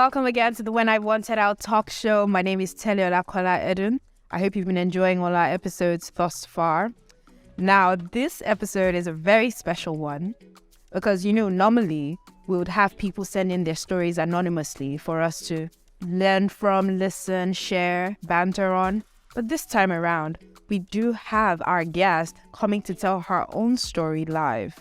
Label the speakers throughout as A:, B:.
A: welcome again to the When I Wanted Out talk show. My name is Teleola Kola-Edun. I hope you've been enjoying all our episodes thus far. Now, this episode is a very special one because, normally we would have people send in their stories anonymously for us to learn from, listen, share, banter on. But this time around, we do have our guest coming to tell her own story live.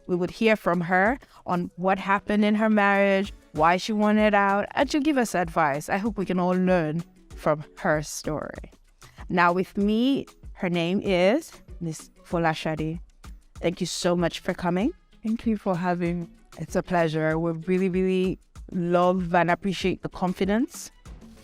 A: We would hear from her on what happened in her marriage, why she wanted out, and she'll give us advice. I hope we can all learn from her story. Now with me, her name is Miss Folashade. Thank you so much for coming.
B: Thank you for having me.
A: It's a pleasure. We really, really love and appreciate the confidence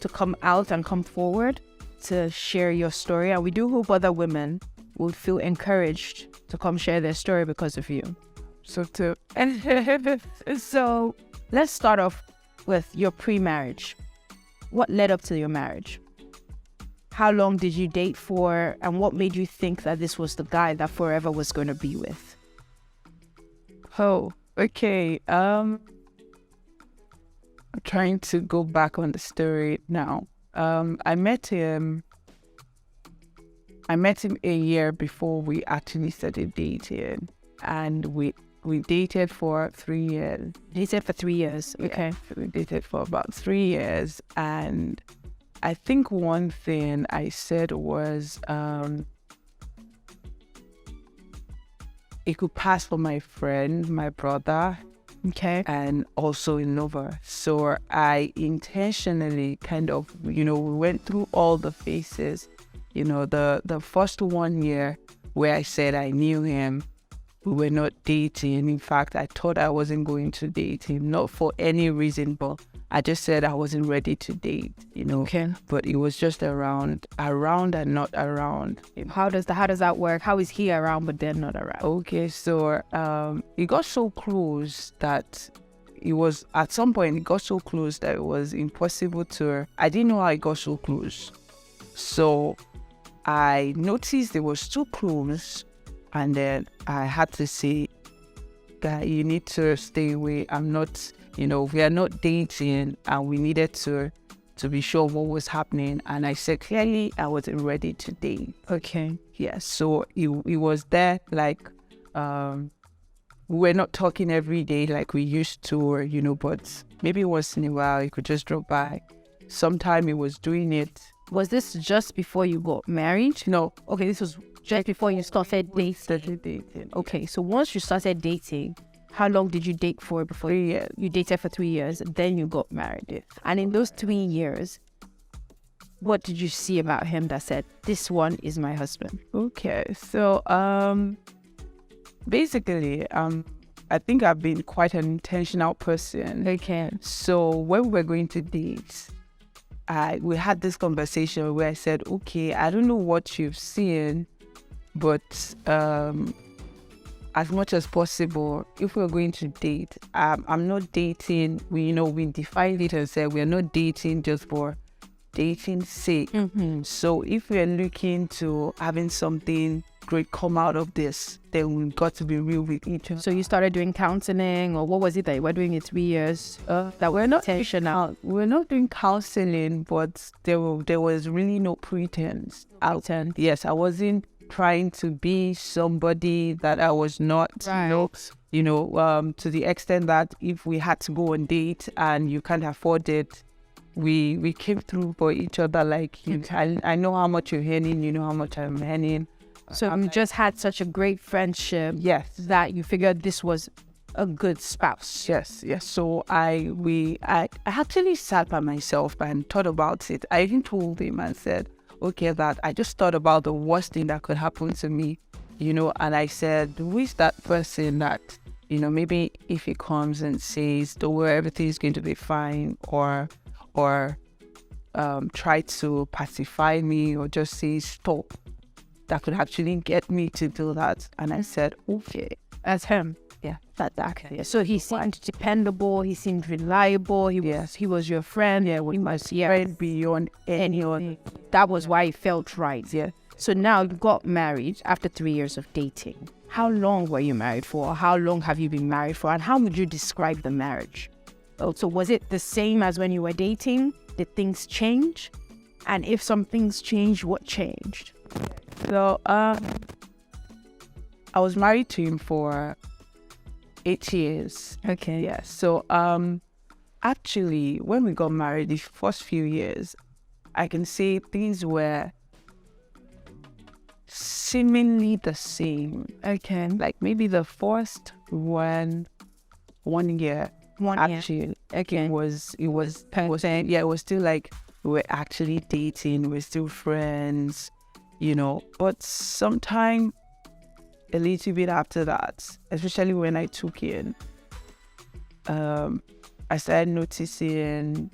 A: to come out and come forward to share your story. And we do hope other women will feel encouraged to come share their story because of you.
B: So too.
A: So let's start off with your pre-marriage. What led up to your marriage? How long did you date for? And what made you think that this was the guy that forever was going to be with?
B: Oh, okay. I'm trying to go back on the story now. I met him a year before we actually started dating, and we dated for 3 years.
A: Dated for 3 years. Okay.
B: Yeah, we dated for about 3 years, and I think one thing I said was it could pass for my friend, my brother,
A: okay,
B: and also a lover. So I intentionally kind of, we went through all the phases. The first 1 year where I said I knew him, we were not dating. In fact, I thought I wasn't going to date him, not for any reason, but I just said I wasn't ready to date,
A: Okay.
B: But it was just around and not around.
A: How does that work? How is he around but then not around?
B: Okay, so it got so close that it was, at some point, it got so close that it was impossible to, I didn't know how it got so close. So I noticed it was too close, and then I had to say that you need to stay away. I'm not, we are not dating, and we needed to be sure what was happening. And I said clearly I wasn't ready to date.
A: Okay.
B: Yeah, so it was there, like, we were not talking every day like we used to, but maybe once in a while you could just drop by. Sometime he was doing it.
A: Was this just before you got married?
B: No.
A: Okay, this was just before you started dating.
B: Dating.
A: Okay, so once you started dating, how long did you date for before
B: 3 years?
A: You dated for 3 years, then you got married.
B: Yes.
A: And in those 3 years, what did you see about him that said, this one is my husband?
B: Okay, so basically, I think I've been quite an intentional person.
A: Okay.
B: So when we were going to date, we had this conversation where I said, okay, I don't know what you've seen, but as much as possible, if we're going to date, I'm not dating. We defined it and said we're not dating just for dating's sake.
A: Mm-hmm.
B: So if we're looking to having something great come out of this, then we've got to be real with each other.
A: So you started doing counseling, or what was it that you were doing in 3 years? That
B: we're not
A: intentional.
B: We're not doing counseling, but there was really no pretense. Yes, I wasn't trying to be somebody that I was not.
A: Right.
B: To the extent that if we had to go on date and you can't afford it, we came through for each other. Like, I know how much you're earning, you know how much I'm earning.
A: So you just had such a great friendship.
B: Yes.
A: That you figured this was a good spouse.
B: Yes. So I actually sat by myself and thought about it. I even told him and said, okay, that I just thought about the worst thing that could happen to me, and I said, who is that person that, maybe if he comes and says, don't worry, everything's going to be fine, or try to pacify me, or just say stop, that could actually get me to do that. And I said, okay.
A: That's him.
B: Yeah.
A: Okay. So he seemed dependable. He seemed reliable. He was your friend.
B: Yeah, he was friend beyond anyone.
A: That was why it felt right.
B: Yeah.
A: So now you got married after 3 years of dating. How long were you married for? How long have you been married for? And how would you describe the marriage? Oh, so was it the same as when you were dating? Did things change? And if some things changed, what changed?
B: So I was married to him for 8 years.
A: Okay.
B: Yeah. So actually, when we got married, the first few years, I can say things were seemingly the same.
A: Okay.
B: Like maybe the first one year. Actually,
A: Okay.
B: it was it was still like we were actually dating, we're still friends, but sometime a little bit after that, especially when I took in, I started noticing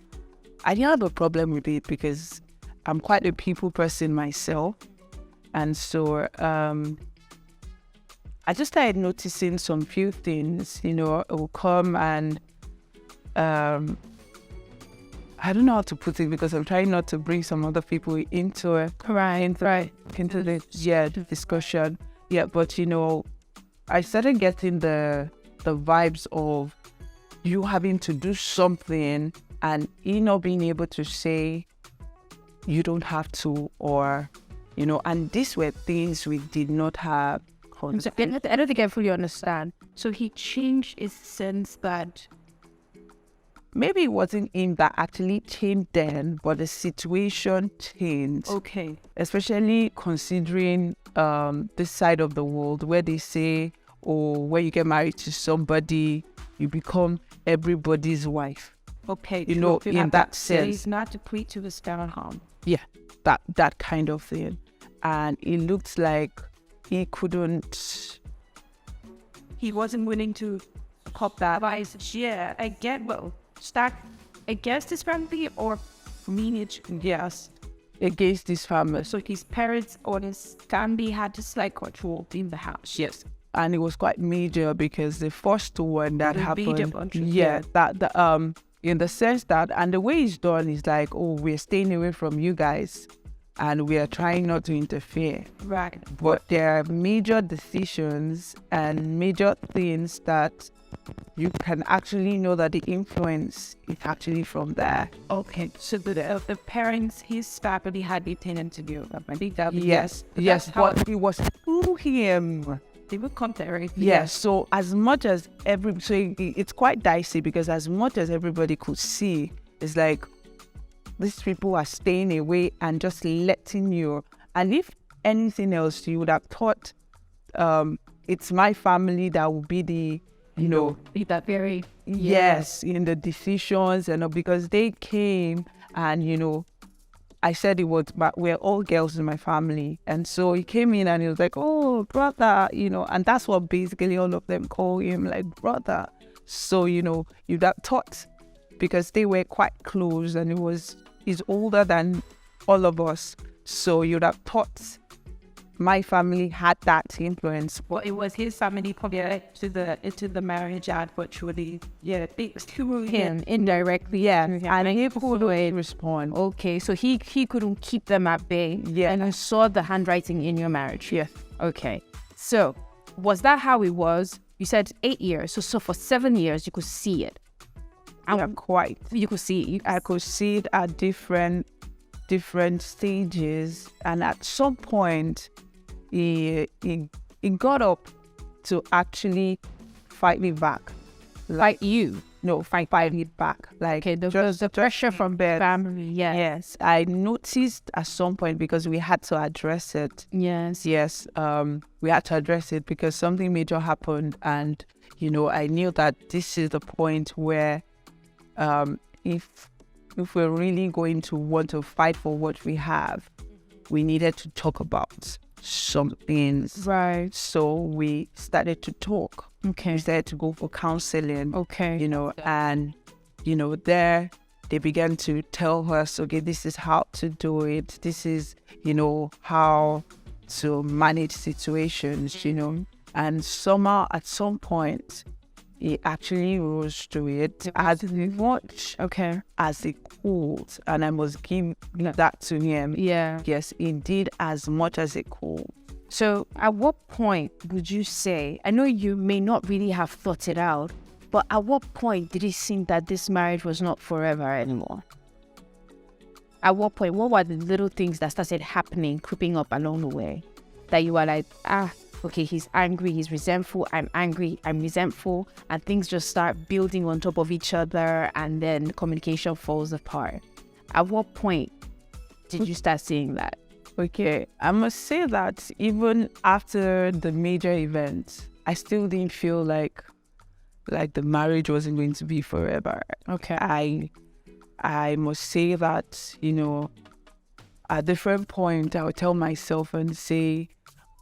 B: I didn't have a problem with it because I'm quite a people person myself, and so I just started noticing some few things, it will come and I don't know how to put it because I'm trying not to bring some other people into it. Into the discussion. Yeah, but I started getting the vibes of you having to do something and you not being able to say you don't have to, or and these were things we did not have.
A: I don't think I fully understand. So he changed his sense that
B: maybe it wasn't him that actually changed then, but the situation changed.
A: Okay.
B: Especially considering this side of the world where they say, when you get married to somebody, you become everybody's wife.
A: Okay.
B: In that sense.
A: He's not equate to his home.
B: Yeah, that kind of thing. And it looks like he
A: wasn't willing to cop that. But I said, yeah, I get start against his family or lineage.
B: Yes, against his family.
A: So his parents or his family had to slight control in the house.
B: Yes, and it was quite major because the first one that happened. That in the sense that, and the way it's done is like, we're staying away from you guys, and we are trying not to interfere.
A: Right.
B: But there are major decisions and major things that you can actually know that the influence is actually from there.
A: Okay. So the parents, his family had the tenant to do.
B: Yes, but it was through him.
A: They would come there.
B: Yes. So as much as it's quite dicey because as much as everybody could see, it's like these people are staying away and just letting you. And if anything else, you would have thought it's my family that will be the
A: be that very
B: yes in the decisions, because they came and I said we're all girls in my family, and so he came in and he was like, oh brother, and that's what basically all of them call him, like brother. So you'd have thought because they were quite close and he's older than all of us, so you'd have thought my family had that influence.
A: Well, it was his family probably into the marriage, unfortunately. Yeah, through him indirectly. Yeah,
B: and he couldn't respond.
A: Okay, so he couldn't keep them at bay.
B: Yeah,
A: and I saw the handwriting in your marriage.
B: Yes.
A: Okay, so was that how it was? You said 8 years, so for 7 years you could see it.
B: Yeah, quite.
A: You could see it.
B: I could see it at different stages, and at some point he got up to actually fight me back.
A: Fight you?
B: No, fight me back. Like,
A: okay, the pressure from family. Yeah.
B: Yes, I noticed at some point because we had to address it.
A: Yes.
B: Yes. We had to address it because something major happened, and I knew that this is the point where, if we're really going to want to fight for what we have, we needed to talk about some things.
A: Right.
B: So we started to talk.
A: Okay.
B: We started to go for counseling.
A: Okay.
B: And there they began to tell us, okay, this is how to do it. This is, how to manage situations, And somehow at some point he actually rose to it as much as he could, and I must give that to him.
A: Yeah.
B: Yes, he did as much as he could.
A: So at what point would you say, I know you may not really have thought it out, But at what point did it seem that this marriage was not forever anymore? At what point? What were the little things that started happening, creeping up along the way, that you were like, okay, he's angry, he's resentful, I'm angry, I'm resentful, and things just start building on top of each other, and then communication falls apart? At what point did you start seeing that?
B: Okay, I must say that even after the major events, I still didn't feel like the marriage wasn't going to be forever.
A: Okay.
B: I must say that, at different point, I would tell myself and say,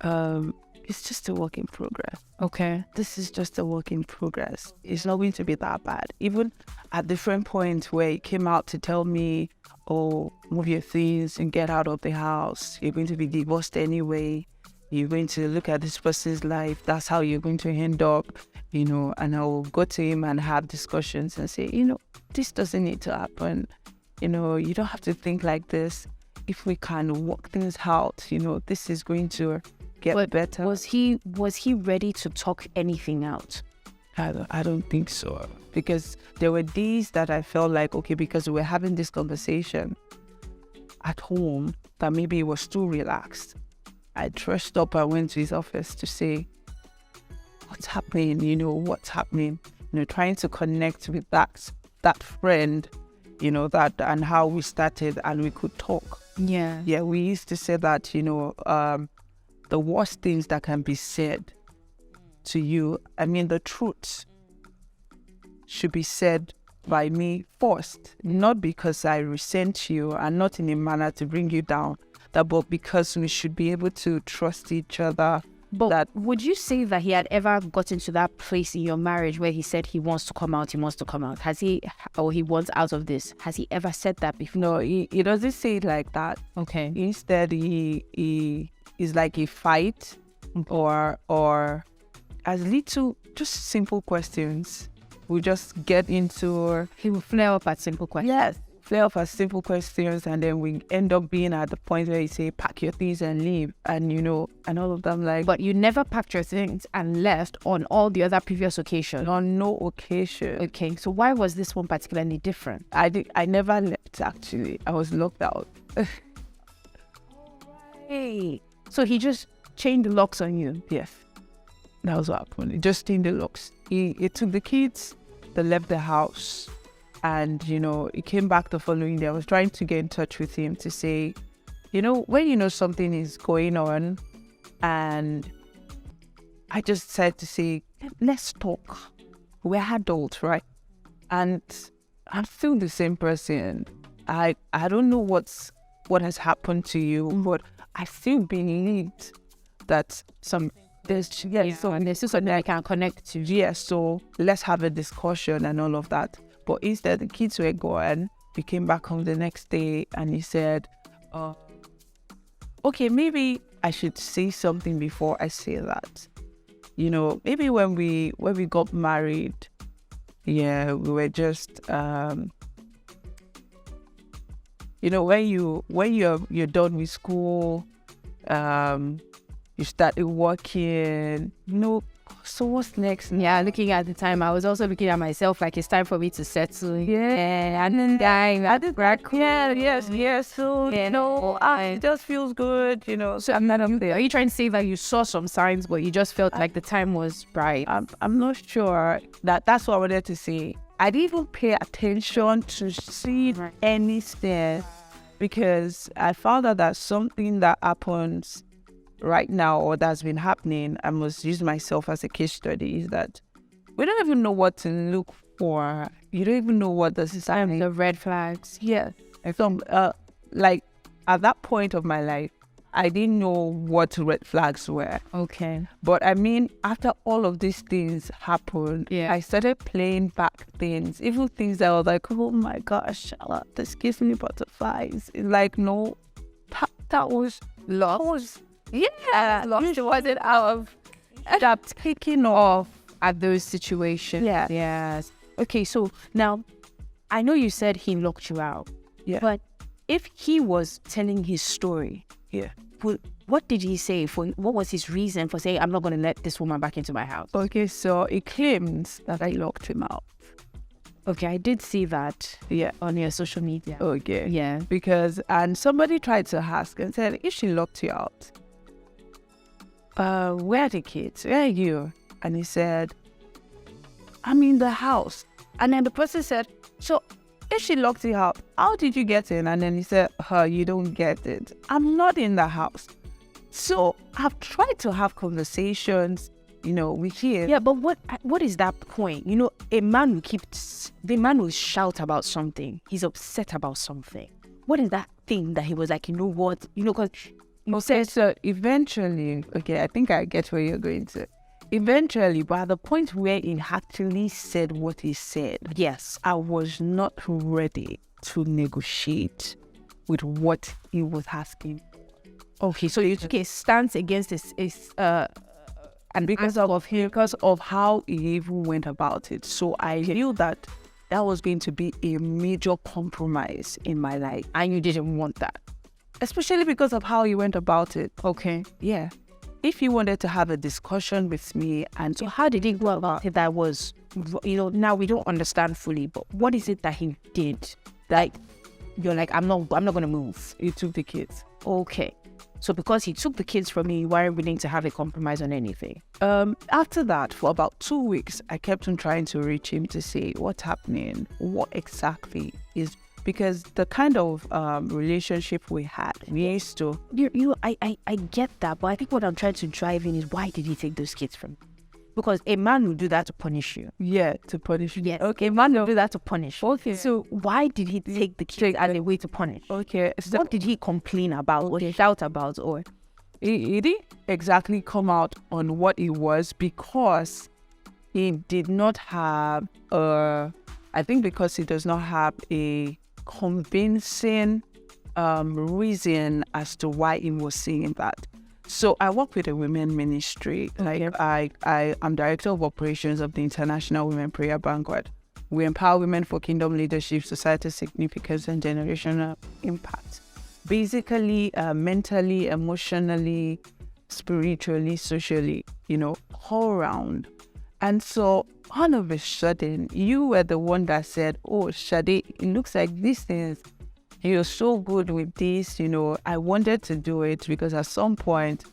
B: it's just a work in progress.
A: Okay.
B: This is just a work in progress. It's not going to be that bad. Even at different points where he came out to tell me, oh, move your things and get out of the house. You're going to be divorced anyway. You're going to look at this person's life. That's how you're going to end up, and I'll go to him and have discussions and say, this doesn't need to happen. You don't have to think like this. If we can work things out, this is going to get better.
A: Was he ready to talk anything out?
B: I don't think so. Because there were days that I felt like, okay, because we were having this conversation at home, that maybe it was too relaxed. I dressed up, I went to his office to say, what's happening? What's happening? Trying to connect with that friend, that and how we started and we could talk.
A: Yeah.
B: Yeah, we used to say that, the worst things that can be said to you, the truth should be said by me first, not because I resent you and not in a manner to bring you down, but because we should be able to trust each other.
A: But would you say that he had ever gotten to that place in your marriage where he said he wants to come out, Has he, or he wants out of this? Has he ever said that before?
B: No, he doesn't say it like that.
A: Okay.
B: Instead, he is like a fight or as little, just simple questions. We just get into...
A: He will flare up at simple questions.
B: Yes, flare up at simple questions, and then we end up being at the point where you say, pack your things and leave. And, and all of them like...
A: But you never packed your things and left on all the other previous occasions?
B: On no occasion.
A: Okay, so why was this one particularly different?
B: I never left, actually. I was locked out.
A: Hey. So he just changed the locks on you?
B: Yes. That was what happened. He just changed the locks. He took the kids, they left the house, and he came back the following day. I was trying to get in touch with him to say, when something is going on, and I just said to say, let's talk. We're adults, right? And I'm still the same person. I don't know what has happened to you, but I still believed that there's still something I can connect to. Yeah, so let's have a discussion and all of that. But instead, the kids were gone. He came back home the next day and he said, okay, maybe I should say something before I say that. Maybe when we got married, yeah, we were just, when you're done with school, you started working, so what's next?
A: Yeah, looking at the time, I was also looking at myself like it's time for me to settle. Yeah, and then I did grad school.
B: Yes. So, it just feels good,
A: So I'm not up there. Are you trying to say that you saw some signs, but you just felt like the time was right?
B: I'm not sure. That's what I wanted to say. I didn't even pay attention to see any steps because I found out that something that happens right now or that's been happening, I must use myself as a case study, is that we don't even know what to look for. You don't even know what this is happening.
A: The red flags.
B: Yeah. And so, at that point of my life, I didn't know what red flags were.
A: Okay.
B: But after all of these things happened, I started playing back things, even things that I was like, oh my gosh, this gives me butterflies. It's like, no, that was lost.
A: Yeah, lost. It wasn't out of that taking off at those situations.
B: Yeah.
A: Yes. Okay, so now I know you said he locked you out.
B: Yeah.
A: But if he was telling his story, what did he say? What was his reason for saying, I'm not going to let this woman back into my house?
B: Okay, so he claims that I locked him out.
A: Okay, I did see that on your social media.
B: Okay.
A: Yeah.
B: And somebody tried to ask and said, if she locked you out, where are the kids? Where are you? And he said, I'm in the house. And then the person said, so if she locked you out, how did you get in? And then he said, you don't get it. I'm not in the house. So I've tried to have conversations, with him.
A: Yeah, but what is that point? A man will shout about something. He's upset about something. What is that thing that he was like, you know what? Because
B: so eventually, I think I get where you're going to. Eventually, but at the point where he actually said what he said,
A: yes,
B: I was not ready to negotiate with what he was asking.
A: Okay, so you took a stance against
B: and because of how he even went about it. So I knew that was going to be a major compromise in my life.
A: And you didn't want that.
B: Especially because of how he went about it.
A: Okay.
B: Yeah. If he wanted to have a discussion with me, and
A: so how did he go about it? That was, now we don't understand fully, but what is it that he did? Like, you're like, I'm not going to move.
B: He took the kids.
A: Okay. So because he took the kids from me, you weren't willing to have a compromise on anything?
B: After that, for about 2 weeks, I kept on trying to reach him to say, what's happening? What exactly is... Because the kind of relationship we had, we used to...
A: I get that, but I think what I'm trying to drive in is, why did he take those kids from you? Because a man will do that to punish you.
B: Yeah, to punish you.
A: Yes. Okay, a man will do that to punish.
B: Okay.
A: So why did he take the kids as a way to punish?
B: Okay.
A: So what did he complain about or shout about? Or
B: he didn't exactly come out on what it was, because he did not have I think because he does not have a convincing reason as to why he was saying that. So I work with a women ministry.
A: Okay.
B: Like I'm director of operations of the International Women Prayer Banquet. We empower women for kingdom leadership, societal significance, and generational impact. Basically, mentally, emotionally, spiritually, socially, all around. And so all of a sudden, you were the one that said, oh, Shade, it looks like these things, you're so good with this, I wanted to do it because at some point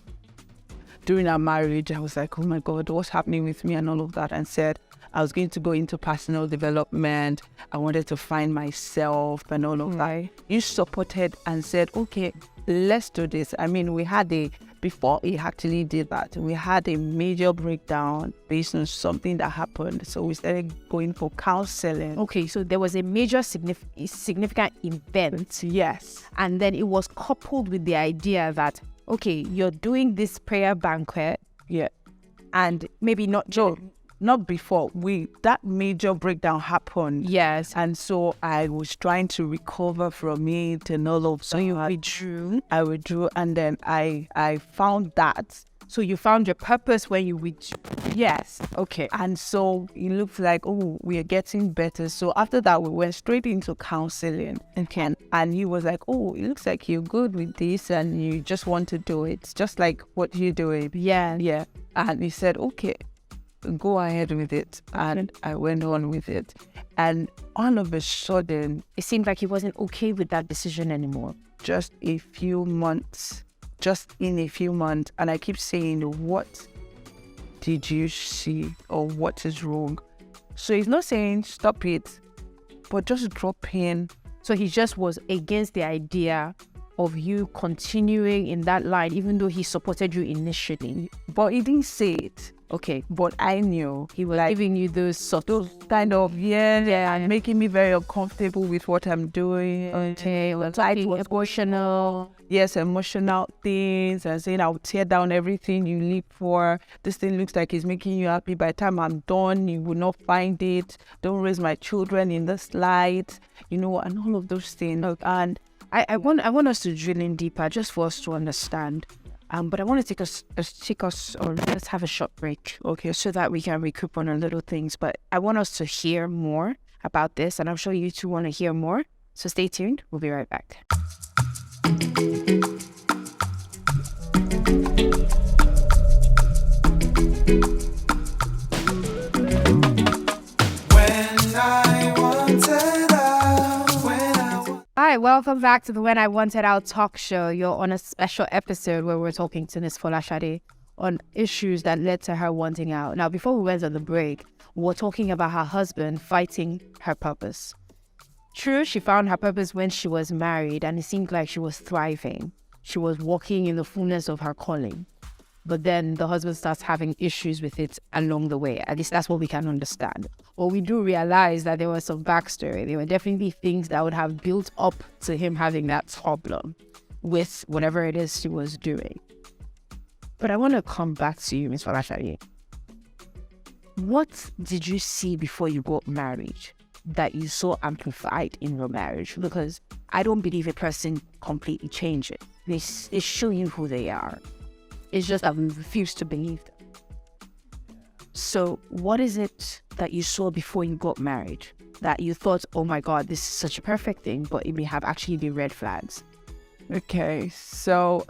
B: during our marriage, I was like, oh my God, what's happening with me and all of that, and said I was going to go into personal development. I wanted to find myself and all of that. You supported and said, okay, let's do this. I mean, before he actually did that, we had a major breakdown based on something that happened. So we started going for counseling.
A: Okay, so there was a major significant event.
B: Yes.
A: And then it was coupled with the idea that, okay, you're doing this prayer banquet.
B: Yeah.
A: And maybe not
B: before. That major breakdown happened.
A: Yes.
B: And so I was trying to recover from it and all of that.
A: So you withdrew?
B: I withdrew, and then I found that.
A: So you found your purpose when you withdrew?
B: Yes.
A: Okay.
B: And so it looked like, oh, we are getting better. So after that, we went straight into counseling.
A: Okay.
B: And he was like, oh, it looks like you're good with this and you just want to do it. Just like what you're doing.
A: Yeah.
B: Yeah. And he said, okay, go ahead with it. And I went on with it. And all of a sudden,
A: it seemed like he wasn't okay with that decision anymore.
B: Just in a few months, and I keep saying, what did you see or what is wrong? So he's not saying stop it, but just drop in.
A: So he just was against the idea of you continuing in that line, even though he supported you initially.
B: But he didn't say it.
A: Okay.
B: But I knew
A: he was giving you those
B: kind of, and making me very uncomfortable with what I'm doing.
A: Okay. Well, it was emotional.
B: Yes, emotional things, and saying I'll tear down everything you live for. This thing looks like it's making you happy. By the time I'm done, you will not find it. Don't raise my children in this light, and all of those things. And
A: I want us to drill in deeper, just for us to understand. But I want to let's have a short break, okay, so that we can recoup on our little things. But I want us to hear more about this, and I'm sure you two want to hear more. So stay tuned. We'll be right back. Hi, welcome back to the When I Wanted Out talk show. You're on a special episode where we're talking to Ms. Folashade on issues that led to her wanting out. Now, before we went on the break, we were talking about her husband fighting her purpose. True, she found her purpose when she was married, and it seemed like she was thriving. She was walking in the fullness of her calling. But then the husband starts having issues with it along the way. At least that's what we can understand. But we do realize that there was some backstory. There were definitely things that would have built up to him having that problem with whatever it is she was doing. But I want to come back to you, Ms. Folashade. What did you see before you got married that you saw amplified in your marriage? Because I don't believe a person completely changes. They show you who they are. It's just that we refuse to believe them. So what is it that you saw before you got married that you thought, oh my God, this is such a perfect thing, but it may have actually been red flags?
B: Okay, so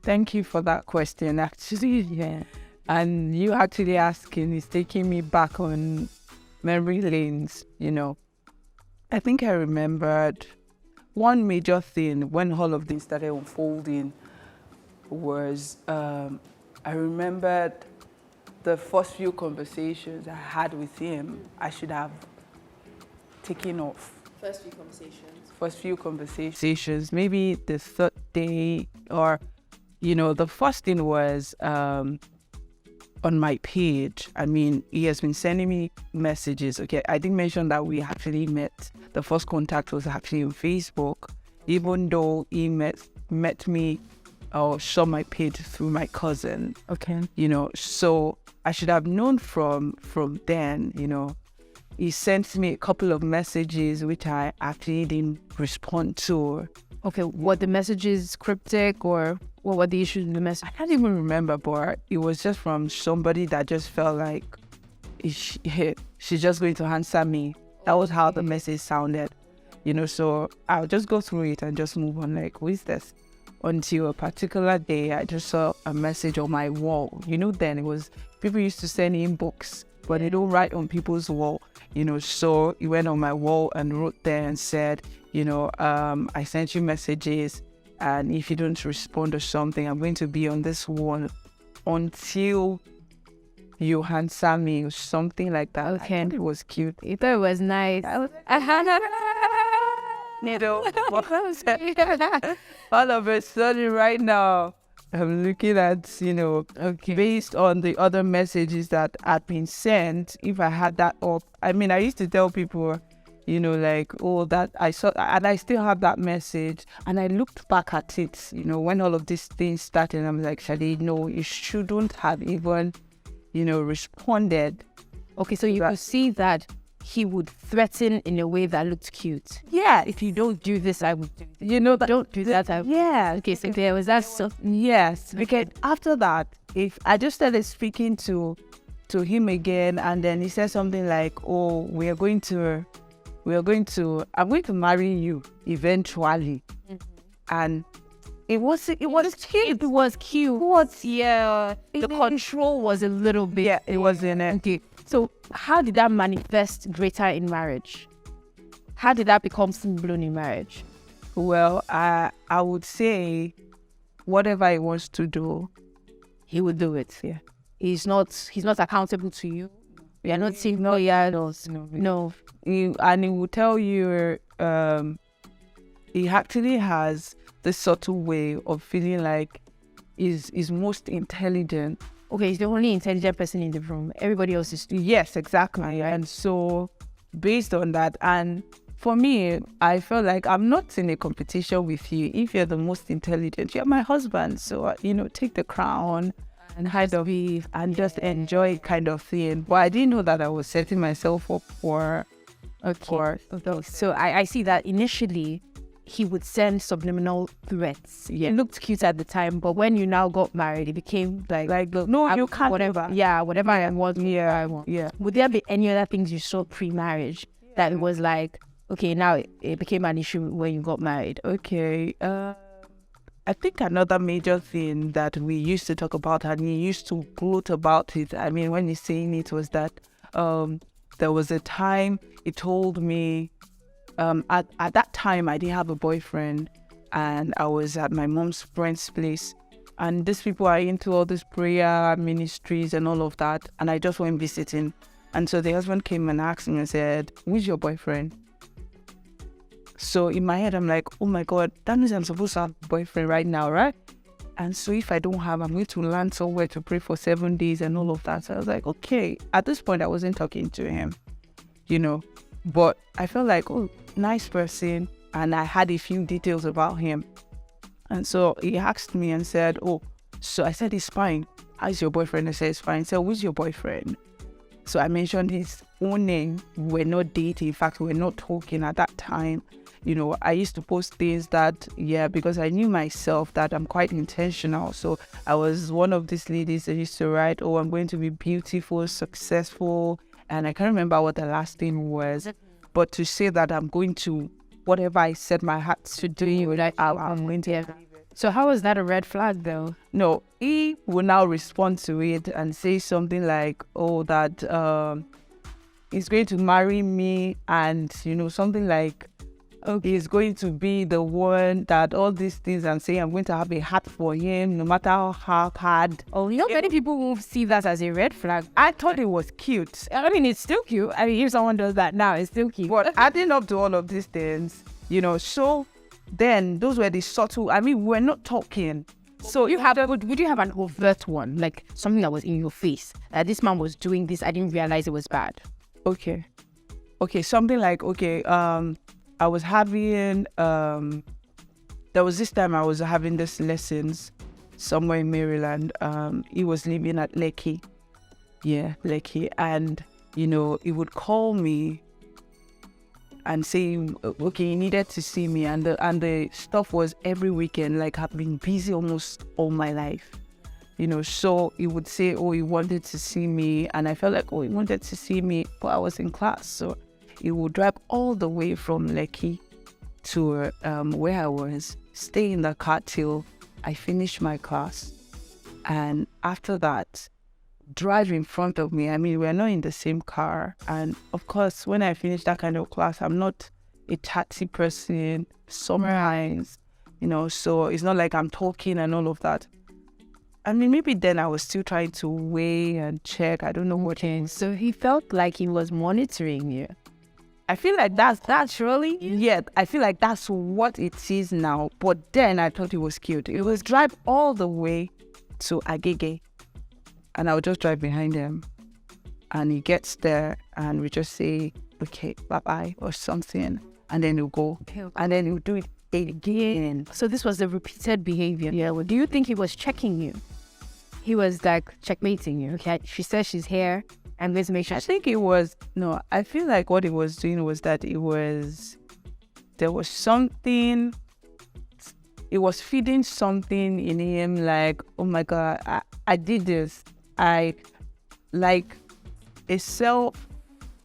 B: thank you for that question, actually.
A: Yeah.
B: And you actually asking is taking me back on memory lanes, I think I remembered one major thing when all of this started unfolding was I remembered the first few conversations I had with him. I should have taken off.
A: First few conversations.
B: Maybe the third day, or the first thing was on my page. I mean, he has been sending me messages. Okay, I didn't mention that we actually met. The first contact was actually on Facebook, even though he met me or saw my page through my cousin.
A: Okay.
B: So I should have known from then, he sent me a couple of messages which I actually didn't respond to.
A: Okay, were the messages cryptic, or what were the issues in the message?
B: I can't even remember, but it was just from somebody that just felt like she's just going to answer me. That was how the message sounded, so I'll just go through it and just move on, like, who is this? Until a particular day, I just saw a message on my wall. Then it was, people used to send in books, but they don't write on people's wall, so he went on my wall and wrote there and said, I sent you messages, and if you don't respond to something, I'm going to be on this wall until you answer me, or something like that.
A: Okay.
B: I thought it was cute.
A: You thought it was nice.
B: All of a sudden right now, I'm looking at,
A: Okay.
B: based on the other messages that had been sent, if I had that up, I mean, I used to tell people, like, oh, that I saw, and I still have that message. And I looked back at it, when all of these things started, I'm like, Shade, no, you shouldn't have even, responded.
A: Okay, so you could see that he would threaten in a way that looked cute.
B: Yeah.
A: If you don't do this, I would do this.
B: But
A: Don't do that.
B: Yeah.
A: Okay, so there was that stuff.
B: Yes, because after that, if I just started speaking to him again, and then he said something like, "Oh, I'm going to marry you eventually," and it was cute.
A: It was cute. Yeah. The control was a little bit.
B: Yeah, it was in it.
A: Okay. So how did that manifest greater in marriage? How did that become full-blown in marriage?
B: Well, I would say whatever he wants to do,
A: He would do it.
B: Yeah.
A: He's not accountable to you. We are not saying no, yeah, no.
B: And he will tell you, he actually has this subtle way of feeling like he's most intelligent.
A: Okay, he's the only intelligent person in the room. Everybody else is stupid.
B: Yes, exactly. And so based on that, and for me, I felt like I'm not in a competition with you. If you're the most intelligent, you're my husband. So, take the crown and hide of it and just enjoy it, kind of thing. But I didn't know that I was setting myself up for.
A: So I see that initially he would send subliminal threats.
B: Yeah.
A: It looked cute at the time, but when you now got married, it became like
B: no, you can't.
A: Whatever. Yeah, whatever I want.
B: Yeah,
A: I want.
B: Yeah.
A: Would there be any other things you saw pre-marriage that it was like, okay, now it became an issue when you got married?
B: Okay. I think another major thing that we used to talk about, and he used to gloat about it, I mean, when he's saying it, was that there was a time he told me at that time I didn't have a boyfriend, and I was at my mom's friend's place, and these people are into all this prayer ministries and all of that, and I just went visiting. And so the husband came and asked me and said, "Who's your boyfriend?" So in my head I'm like, oh my God, that means I'm supposed to have a boyfriend right now, right? And so if I don't have, I'm going to land somewhere to pray for 7 days and all of that. So I was like, okay. At this point, I wasn't talking to him, but I felt like, oh, nice person. And I had a few details about him. And so he asked me and said, oh, so I said, it's fine. How's your boyfriend? I said, it's fine. So who's your boyfriend? So I mentioned his own name. We're not dating. In fact, we're not talking at that time. I used to post things that, because I knew myself that I'm quite intentional. So I was one of these ladies that used to write, oh, I'm going to be beautiful, successful. And I can't remember what the last thing was. But to say that I'm going to, whatever I set my heart to do, I'm going to.
A: So how was that a red flag though?
B: No, he will now respond to it and say something like, oh, that he's going to marry me, and, something like, okay, he's going to be the one that all these things, and say I'm going to have a heart for him no matter how hard.
A: Oh, many people will see that as a red flag.
B: I thought it was cute.
A: I mean, it's still cute. I mean, if someone does that now, it's still cute.
B: But adding up to all of these things, so then those were the subtle, we're not talking.
A: So would you have an overt one, like something that was in your face, that this man was doing this, I didn't realize it was bad?
B: Okay, something like, I was having, there was this time I was having these lessons somewhere in Maryland. He was living at Lekki. Yeah, Lekki. And, he would call me and say, okay, he needed to see me. And the stuff was every weekend, like I've been busy almost all my life. So he would say, oh, he wanted to see me. And I felt like, oh, he wanted to see me, but I was in class. So he would drive all the way from Lekki to where I was, stay in the car till I finished my class. And after that, drive in front of me. We're not in the same car. And of course, when I finish that kind of class, I'm not a chatty person sometimes, so it's not like I'm talking and all of that. Maybe then I was still trying to weigh and check. I don't know what.
A: Okay, so he felt like he was monitoring you.
B: I feel like that's really, I feel like that's what it is now. But then I thought it was cute. It was drive all the way to Agege, and I would just drive behind him. And he gets there, and we just say, okay, bye-bye, or something. And then he'll go. And then he'll do it again.
A: So this was the repeated behavior.
B: Yeah.
A: Do you think he was checking you? He was like checkmating you. Okay, she says she's here. I'm going to make sure.
B: I think it was, no, I feel like what he was doing was that there was something, it was feeding something in him, like, oh my God, I did this. Like a self.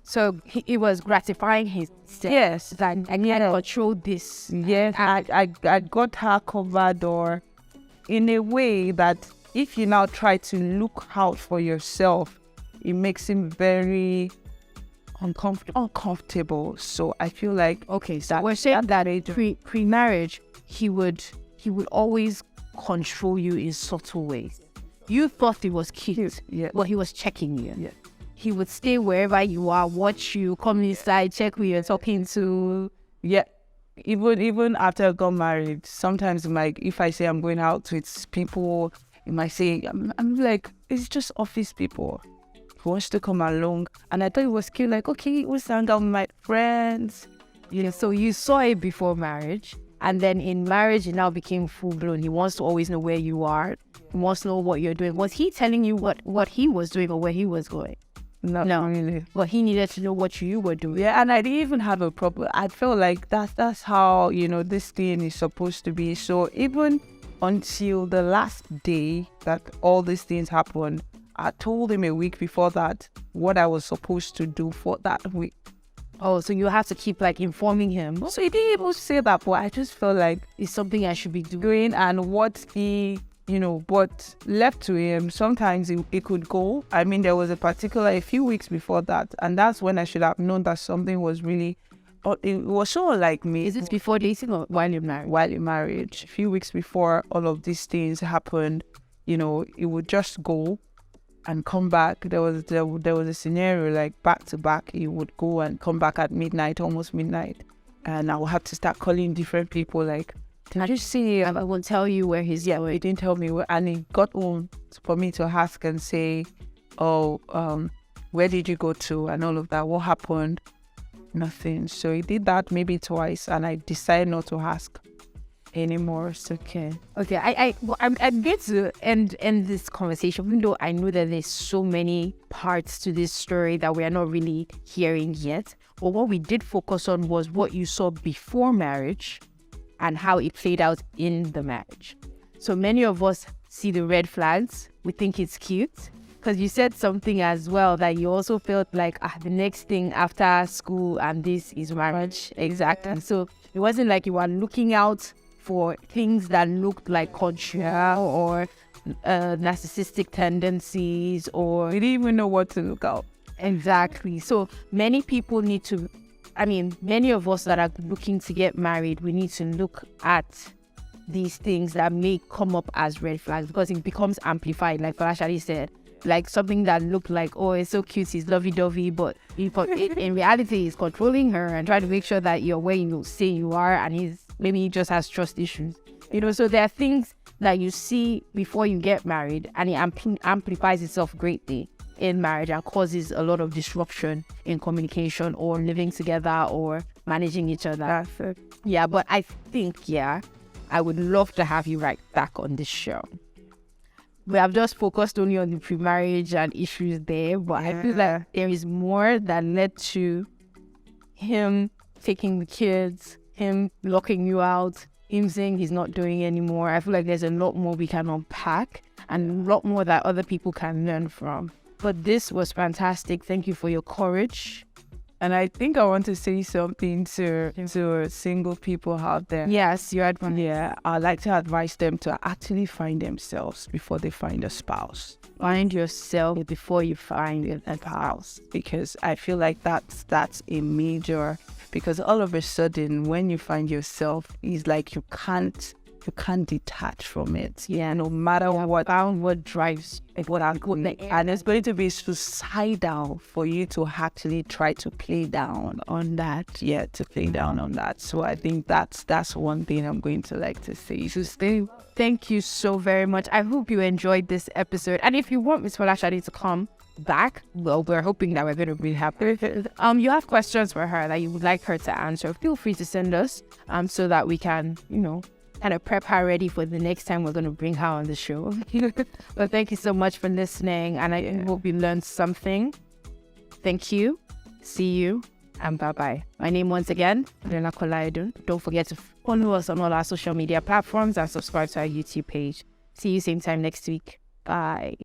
A: So he was gratifying his self.
B: Yes.
A: That I can control this.
B: Yes, I got her covered, or in a way that if you now try to look out for yourself, it makes him very uncomfortable. So I feel like,
A: okay, so we're saying that pre-marriage, he would always control you in subtle ways. You thought it was cute, but he was checking you.
B: Yeah.
A: He would stay wherever you are, watch you, come inside, check who you're talking to.
B: Yeah. Even after I got married, sometimes if I say I'm going out with people, he might say, I'm like, it's just office people. He wants to come along. And I thought it was cute, like, okay, we'll hang out with my friends.
A: So you saw it before marriage, and then in marriage, it now became full-blown. He wants to always know where you are. He wants to know what you're doing. Was he telling you what he was doing or where he was going?
B: No, really.
A: But he needed to know what you were doing.
B: Yeah, and I didn't even have a problem. I felt like that's how, this thing is supposed to be. So even until the last day that all these things happened, I told him a week before that what I was supposed to do for that week.
A: Oh, so you have to keep informing him.
B: So he didn't even say that, but I just felt like
A: it's something I should be doing.
B: And what he, but left to him, sometimes it could go. There was a few weeks before that, and that's when I should have known that something was really it was so unlike me.
A: Is it before dating or while you're married?
B: While in marriage, a few weeks before all of these things happened, you know, it would just go and come back. There was a scenario like back to back. He would go and come back at midnight, almost midnight, and I would have to start calling different people. Like, did I just see?
A: I won't tell you where he's going.
B: He didn't tell me where, and he got home for me to ask and say, "Oh, where did you go to?" and all of that. What happened? Nothing. So he did that maybe twice, and I decided not to ask anymore. So
A: okay. I'm going to end this conversation, even though I know that there's so many parts to this story that we are not really hearing yet. But what we did focus on was what you saw before marriage and how it played out in the marriage. So many of us see the red flags. We think it's cute. Because you said something as well that you also felt like the next thing after school and this is marriage. Exactly. So it wasn't like you were looking out for things that looked like control or narcissistic tendencies, or
B: we didn't even know what to look out.
A: Exactly. So many people need to, many of us that are looking to get married, we need to look at these things that may come up as red flags, because it becomes amplified, like Falashadi said. Like something that looked like, oh, it's so cute, he's lovey-dovey, but in reality, he's controlling her and trying to make sure that you're where you say you are, and maybe he just has trust issues. You know, so there are things that you see before you get married, and it amplifies itself greatly in marriage and causes a lot of disruption in communication or living together or managing each other. Yeah, but I think, I would love to have you right back on this show. We have just focused only on the pre-marriage and issues there, but I feel like there is more that led to him taking the kids, him locking you out, him saying he's not doing it anymore. I feel like there's a lot more we can unpack and a lot more that other people can learn from. But this was fantastic. Thank you for your courage.
B: And I think I want to say something to single people out there.
A: Yes, your advice.
B: Yeah, I'd like to advise them to actually find themselves before they find a spouse.
A: Find yourself before you find a spouse.
B: Because I feel like that's a major, because all of a sudden when you find yourself, it's like you can't detach from it.
A: Yeah,
B: no matter
A: what drives
B: what I'm going, and it's going to be suicidal for you to actually try to play down on that. Yeah, to play down on that. So I think that's one thing I'm going to like to say.
A: So thank you so very much. I hope you enjoyed this episode. And if you want Ms. Falashadi to come back, well, we're hoping that we're going to be happy. You have questions for her that you would like her to answer, feel free to send us so that we can, kind of prep her ready for the next time we're going to bring her on the show. But thank you so much for listening, and I hope you learned something. Thank you. See you, and bye-bye. My name once again, Kola-Edun. Don't forget to follow us on all our social media platforms and subscribe to our YouTube page. See you same time next week. Bye.